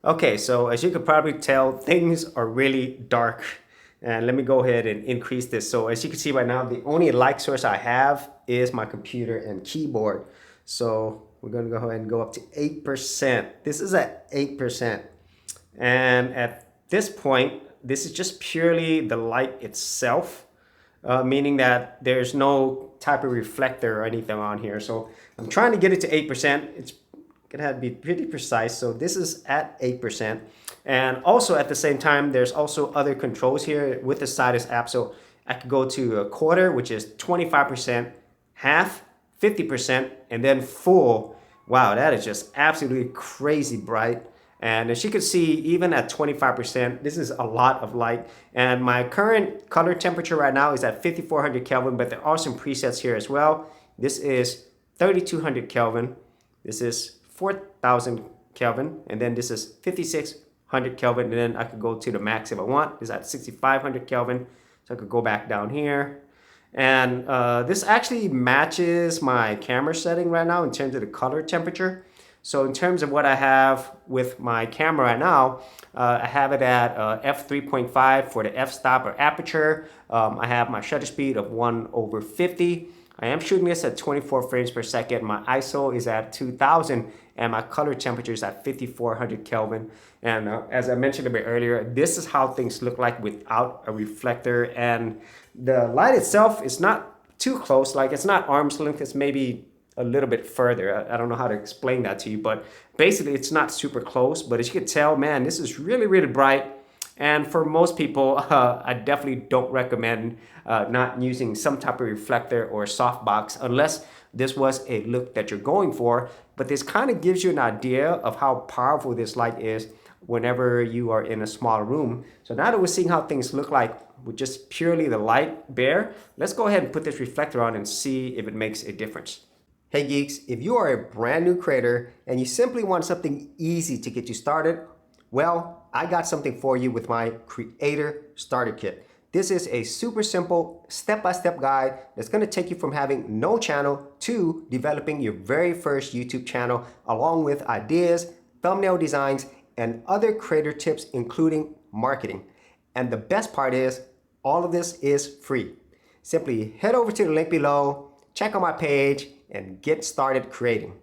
Okay, so as you could probably tell, things are really dark. And let me go ahead and increase this. So as you can see right now, the only light source I have is my computer and keyboard. So we're gonna go ahead and go up to 8%. This is at 8%. And at this point, this is just purely the light itself, meaning that there's no type of reflector or anything on here. So I'm trying to get it to 8%. It's gonna have to be pretty precise. So this is at 8%. And also at the same time, there's also other controls here with the Sidus app. So I could go to a quarter, which is 25%, half, 50%, and then full. Wow, that is just absolutely crazy bright. And as you can see, even at 25%, this is a lot of light. And my current color temperature right now is at 5400 Kelvin, but there are some presets here as well. This is 3200 Kelvin. This is 4000 Kelvin. And then this is 5600 Kelvin. And then I could go to the max if I want. This is at 6500 Kelvin. So I could go back down here. And this actually matches my camera setting right now in terms of the color temperature. So in terms of what I have with my camera right now, I have it at f3.5 for the f-stop or aperture. I have my shutter speed of 1/50. I am shooting this at 24 frames per second. My ISO is at 2000 and my color temperature is at 5400 Kelvin. And as I mentioned a bit earlier, this is how things look like without a reflector. And the light itself is not too close, like it's not arm's length, it's maybe a little bit further. I don't know how to explain that to you, but basically it's not super close. But as you can tell, man, this is really, really bright. And for most people, I definitely don't recommend not using some type of reflector or softbox unless this was a look that you're going for. But this kind of gives you an idea of how powerful this light is whenever you are in a small room. So now that we're seeing how things look like with just purely the light bare, let's go ahead and put this reflector on and see if it makes a difference. Hey geeks, if you are a brand new creator and you simply want something easy to get you started, well, I got something for you with my Creator Starter Kit. This is a super simple step-by-step guide that's going to take you from having no channel to developing your very first YouTube channel, along with ideas, thumbnail designs, and other creator tips, including marketing. And the best part is, all of this is free. Simply head over to the link below, check out my page, and get started creating.